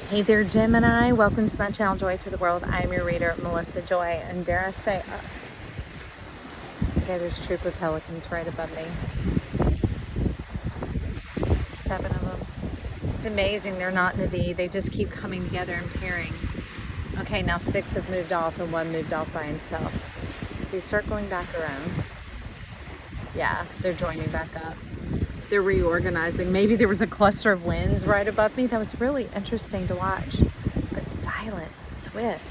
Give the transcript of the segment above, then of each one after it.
Hey there, Gemini. Welcome to my channel, Joy to the World. I am your reader, Melissa Joy. And dare I say, okay, there's a troop of pelicans right above me. 7 of them. It's amazing. They're not in a V. They just keep coming together and pairing. Okay, now 6 have moved off and 1 moved off by himself. Is he circling back around? Yeah, they're joining back up. They're reorganizing. Maybe there was a cluster of winds right above me. That was really interesting to watch. But silent, swift,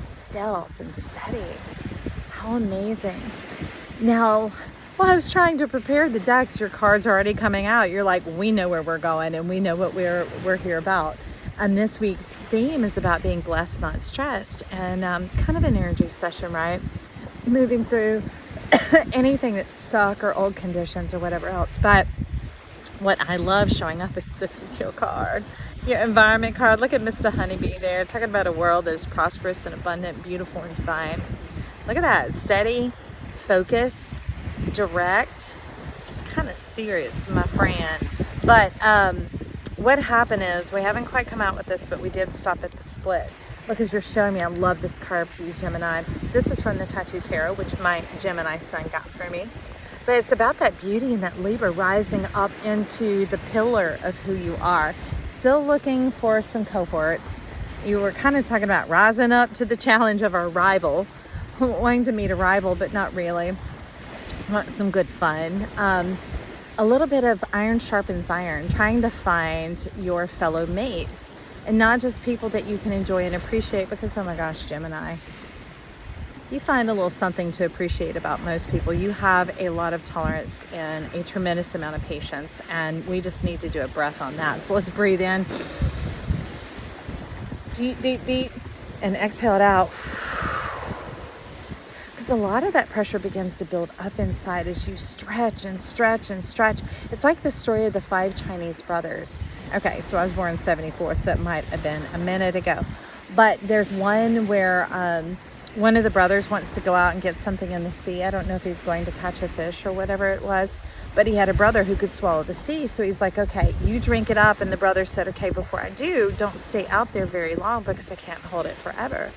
stealth, and steady. How amazing. Now, while I was trying to prepare the decks, your cards are already coming out. You're like, we know where we're going and we know what we're here about. And this week's theme is about being blessed, not stressed. And kind of an energy session, right? Moving through anything that's stuck or old conditions or whatever else. But what I love showing up is this is your card, your environment card. Look at Mr. Honeybee there, talking about a world that is prosperous and abundant, beautiful and divine. Look at that, steady, focus, direct, kind of serious, my friend. But what happened is, we haven't quite come out with this, but we did stop at the split because you're showing me. I love this card for you, Gemini. This is from the Tattoo Tarot, which my Gemini son got for me. But it's about that beauty and that Libra rising up into the pillar of who you are. Still looking for some cohorts. You were kind of talking about rising up to the challenge of our rival, wanting to meet a rival, but not really. Want some good fun. A little bit of iron sharpens iron, trying to find your fellow mates and not just people that you can enjoy and appreciate, because, oh my gosh, Gemini, you find a little something to appreciate about most people. You have a lot of tolerance and a tremendous amount of patience, and we just need to do a breath on that. So let's breathe in. Deep, deep, deep. And exhale it out. Because a lot of that pressure begins to build up inside as you stretch and stretch and stretch. It's like the story of the 5 Chinese brothers. Okay, so I was born in 74, so it might have been a minute ago. But there's one where one of the brothers wants to go out and get something in the sea. I don't know if he's going to catch a fish or whatever it was, but he had a brother who could swallow the sea. So he's like, okay, you drink it up. And the brother said, okay, before I do, don't stay out there very long because I can't hold it forever.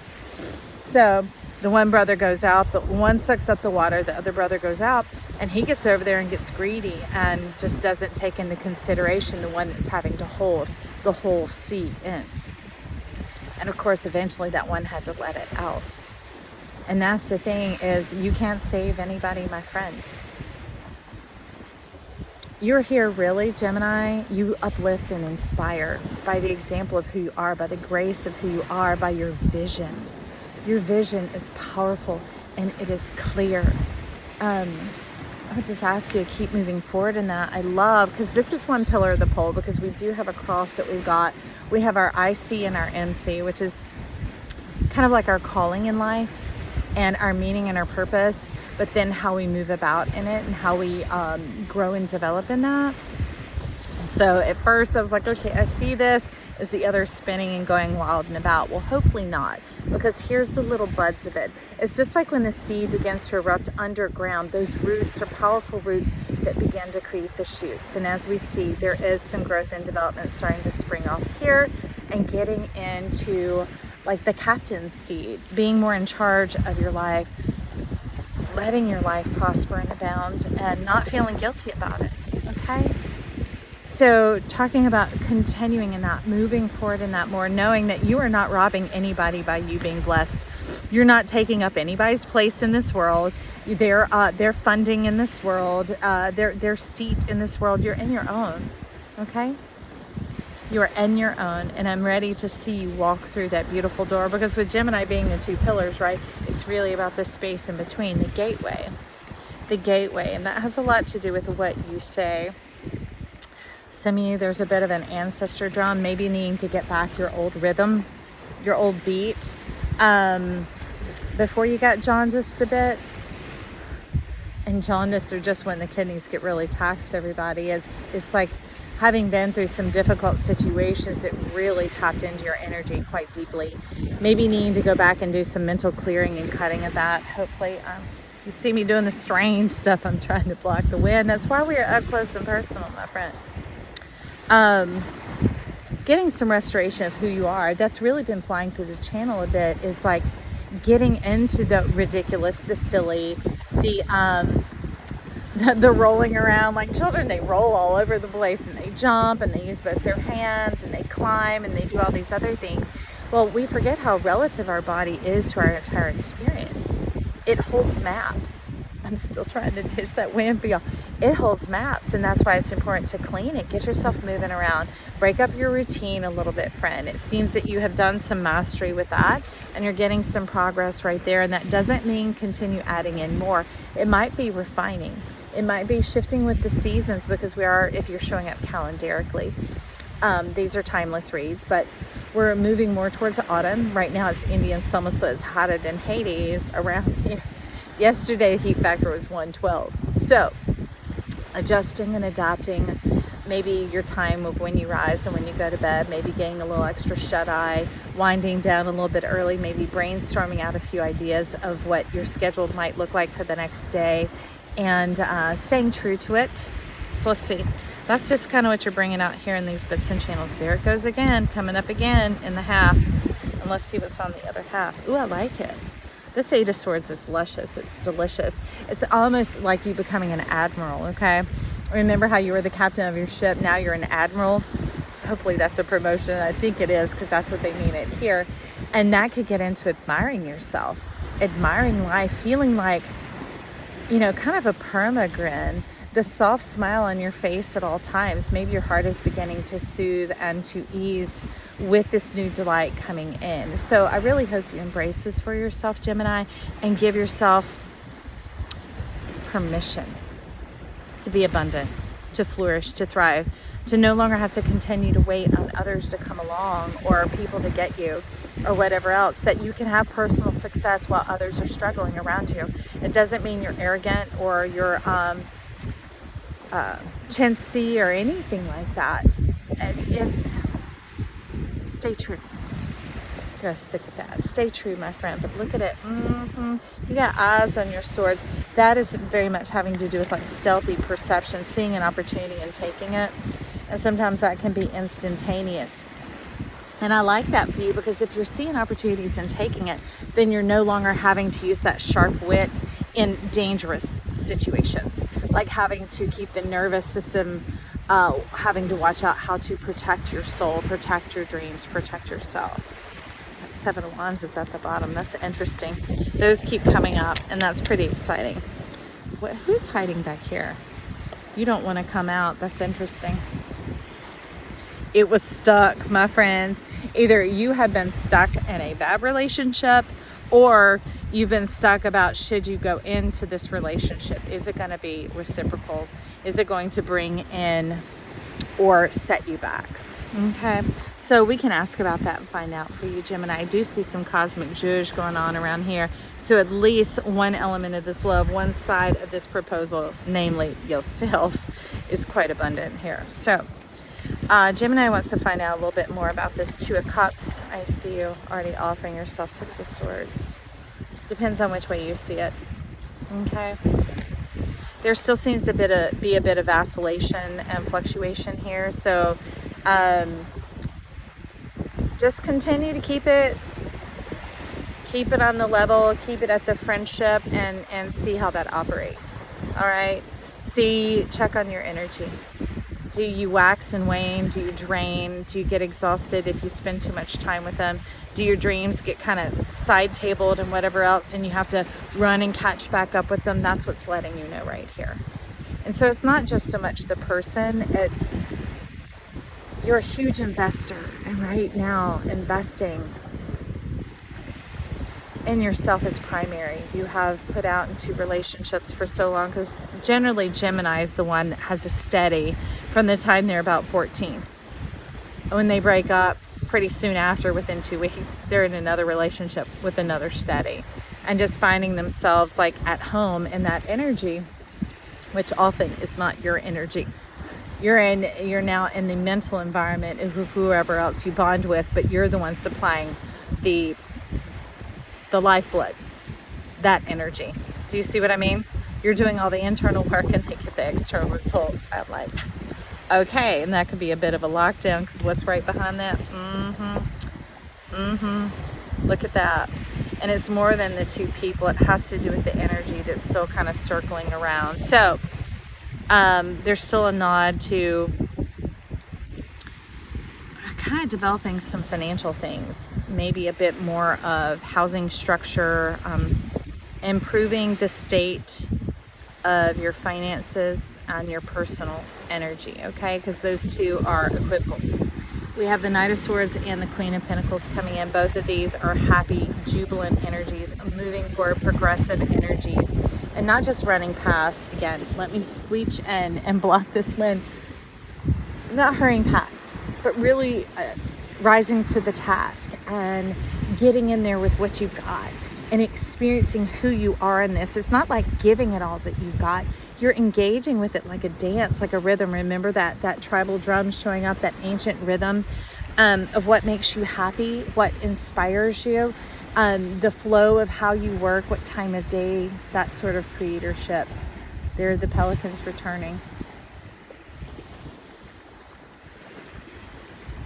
So the one brother goes out, but one sucks up the water. The other brother goes out and he gets over there and gets greedy and just doesn't take into consideration the one that's having to hold the whole sea in. And of course, eventually that one had to let it out. And that's the thing, is you can't save anybody, my friend. You're here really, Gemini. You uplift and inspire by the example of who you are, by the grace of who you are, by your vision. Your vision is powerful and it is clear. I would just ask you to keep moving forward in that. I love, because this is one pillar of the pole, because we do have a cross that we've got. We have our IC and our MC, which is kind of like our calling in life and our meaning and our purpose, but then how we move about in it and how we grow and develop in that. So at first I was like, okay, I see this. Is the other spinning and going wild and about? Well, hopefully not, because here's the little buds of it. It's just like when the seed begins to erupt underground, those roots are powerful roots that begin to create the shoots. And as we see, there is some growth and development starting to spring off here and getting into like the captain's seed, being more in charge of your life, letting your life prosper and abound, and not feeling guilty about it, okay? So talking about continuing in that, moving forward in that more, knowing that you are not robbing anybody by you being blessed. You're not taking up anybody's place in this world. Their funding in this world, their seat in this world. You're in your own, okay? You are in your own, and I'm ready to see you walk through that beautiful door, because with Gemini being the 2 pillars, right, it's really about the space in between, the gateway, and that has a lot to do with what you say. Some of you, there's a bit of an ancestor drum, maybe needing to get back your old rhythm, your old beat. Before you got jaundiced a bit, and jaundiced are just when the kidneys get really taxed, everybody. It's like having been through some difficult situations, it really tapped into your energy quite deeply. Maybe needing to go back and do some mental clearing and cutting of that. Hopefully, you see me doing the strange stuff. I'm trying to block the wind. That's why we are up close and personal, my friend. getting some restoration of who you are. That's really been flying through the channel a bit, is like getting into the ridiculous, the silly, the rolling around like children. They roll all over the place, and they jump, and they use both their hands, and they climb, and they do all these other things. Well, we forget how relative our body is to our entire experience. It holds maps. I'm still trying to ditch that wind for y'all. It holds maps, and that's why it's important to clean it. Get yourself moving around. Break up your routine a little bit, friend. It seems that you have done some mastery with that, and you're getting some progress right there, and that doesn't mean continue adding in more. It might be refining. It might be shifting with the seasons, because we are, if you're showing up calendarically, these are timeless reads, but we're moving more towards autumn. Right now it's Indian summer, so it's hotter than Hades around here. Yesterday, heat factor was 112. So adjusting and adapting, maybe your time of when you rise and when you go to bed, maybe getting a little extra shut-eye, winding down a little bit early, maybe brainstorming out a few ideas of what your schedule might look like for the next day, and staying true to it. So let's see. That's just kind of what you're bringing out here in these bits and channels. There it goes again, coming up again in the half. And let's see what's on the other half. Ooh, I like it. This Eight of Swords is luscious. It's delicious. It's almost like you becoming an admiral, okay? Remember how you were the captain of your ship? Now you're an admiral. Hopefully that's a promotion. I think it is, because that's what they mean it here. And that could get into admiring yourself, admiring life, feeling like, you know, kind of a perma grin, the soft smile on your face at all times. Maybe your heart is beginning to soothe and to ease with this new delight coming in. So I really hope you embrace this for yourself, Gemini, and give yourself permission to be abundant, to flourish, to thrive, to no longer have to continue to wait on others to come along or people to get you or whatever else, that you can have personal success while others are struggling around you. It doesn't mean you're arrogant or you're chintzy or anything like that. It's stay true. You gotta stick with that. Stay true, my friend. But look at it. You got eyes on your swords. That is very much having to do with like stealthy perception, seeing an opportunity and taking it. And sometimes that can be instantaneous. And I like that for you, because if you're seeing opportunities and taking it, then you're no longer having to use that sharp wit in dangerous situations, like having to keep the nervous system, having to watch out how to protect your soul, protect your dreams, protect yourself. That Seven of Wands is at the bottom. That's interesting. Those keep coming up, and that's pretty exciting. Who's hiding back here? You don't want to come out. That's interesting. It was stuck, my friends. Either you have been stuck in a bad relationship, or you've been stuck about, should you go into this relationship? Is it going to be reciprocal? Is it going to bring in or set you back? Okay, so we can ask about that and find out for you, Gemini. I do see some cosmic zhuzh going on around here. So at least one element of this love, one side of this proposal, namely yourself, is quite abundant here. So Gemini wants to find out a little bit more about this Two of Cups. I see you already offering yourself Six of Swords. Depends on which way you see it. Okay. There still seems to be a bit of vacillation and fluctuation here. So just continue to keep it on the level, keep it at the friendship, and see how that operates. All right. Check on your energy. Do you wax and wane? Do you drain? Do you get exhausted if you spend too much time with them? Do your dreams get kind of side-tabled and whatever else, and you have to run and catch back up with them? That's what's letting you know right here. And so it's not just so much the person, it's you're a huge investor, and right now investing in yourself is primary. You have put out into relationships for so long, because generally Gemini is the one that has a steady from the time they're about 14. When they break up, pretty soon after, within 2 weeks, they're in another relationship with another steady, and just finding themselves like at home in that energy, which often is not your energy. You're now in the mental environment of whoever else you bond with, but you're the one supplying the lifeblood, that energy. Do you see what I mean? You're doing all the internal work, and they get the external results. I'm like, Okay, and that could be a bit of a lockdown because what's right behind that? Look at that. And it's more than the two people. It has to do with the energy that's still kind of circling around. So there's still a nod to kind of developing some financial things, maybe a bit more of housing structure, improving the state of your finances and your personal energy, okay? Because those two are equivocal. We have the Knight of Swords and the Queen of Pentacles coming in. Both of these are happy, jubilant energies, moving forward, progressive energies, and not just running past. Again, let me squeech in and block this wind. Not hurrying past, but really rising to the task and getting in there with what you've got and experiencing who you are in this. It's not like giving it all that you've got. You're engaging with it like a dance, like a rhythm. Remember that tribal drum showing up, that ancient rhythm of what makes you happy, what inspires you, the flow of how you work, what time of day, that sort of creatorship. There are the pelicans returning.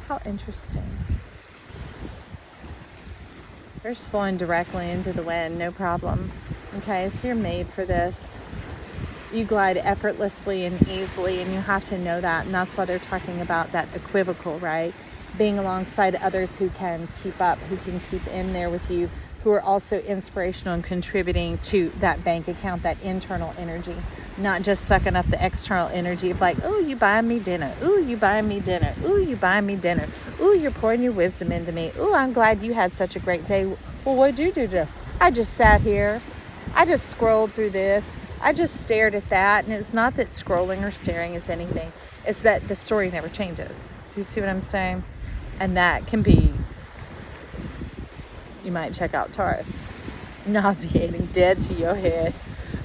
How interesting. They're just flowing directly into the wind, no problem. Okay, so you're made for this. You glide effortlessly and easily, and you have to know that. And that's why they're talking about that equivocal, right? Being alongside others who can keep up, who can keep in there with you, who are also inspirational and contributing to that bank account, that internal energy. Not just sucking up the external energy of like, oh, you buying me dinner. Ooh, you buying me dinner. Ooh, you buying me dinner. Ooh, you're pouring your wisdom into me. Ooh, I'm glad you had such a great day. Well, what'd you do today? I just sat here. I just scrolled through this. I just stared at that. And it's not that scrolling or staring is anything. It's that the story never changes. Do you see what I'm saying? And that can be, you might check out Taurus, nauseating, dead to your head.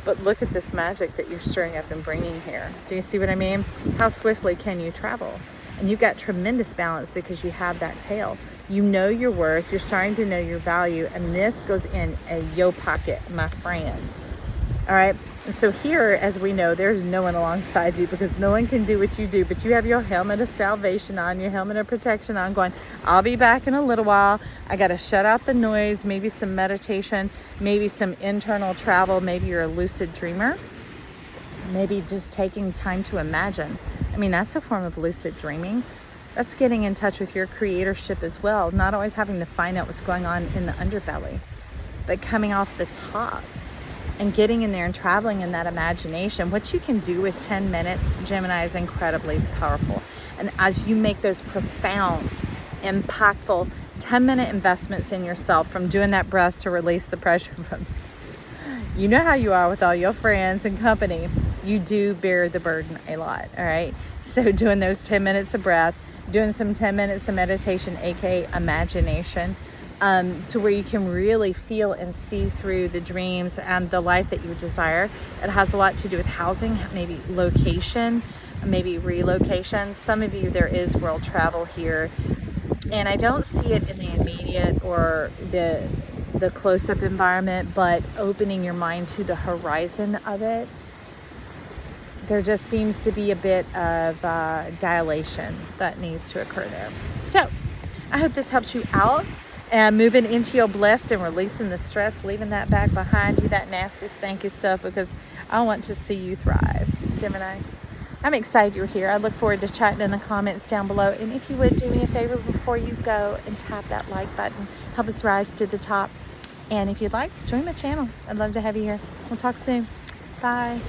But look at this magic that you're stirring up and bringing here. Do you see what I mean? How swiftly can you travel? And you've got tremendous balance because you have that tail. You know your worth. You're starting to know your value. And this goes in a yo pocket, my friend. All right. And so here, as we know, there's no one alongside you because no one can do what you do. But you have your helmet of salvation on, your helmet of protection on, going, I'll be back in a little while. I got to shut out the noise, maybe some meditation, maybe some internal travel. Maybe you're a lucid dreamer. Maybe just taking time to imagine. I mean, that's a form of lucid dreaming. That's getting in touch with your creatorship as well. Not always having to find out what's going on in the underbelly, but coming off the top and getting in there and traveling in that imagination. What you can do with 10 minutes, Gemini, is incredibly powerful. And as you make those profound, impactful 10-minute investments in yourself, from doing that breath to release the pressure from, you know how you are with all your friends and company, you do bear the burden a lot, all right? So doing those 10 minutes of breath, doing some 10 minutes of meditation, aka imagination, to where you can really feel and see through the dreams and the life that you desire. It has a lot to do with housing, maybe location, maybe relocation. Some of you, there is world travel here, and I don't see it in the immediate or the close-up environment, but opening your mind to the horizon of it. There just seems to be a bit of dilation that needs to occur there. So I hope this helps you out. And moving into your blessed and releasing the stress, leaving that back behind you, that nasty, stanky stuff, because I want to see you thrive, Gemini. I'm excited you're here. I look forward to chatting in the comments down below. And if you would do me a favor before you go and tap that like button, help us rise to the top. And if you'd like, join my channel. I'd love to have you here. We'll talk soon. Bye.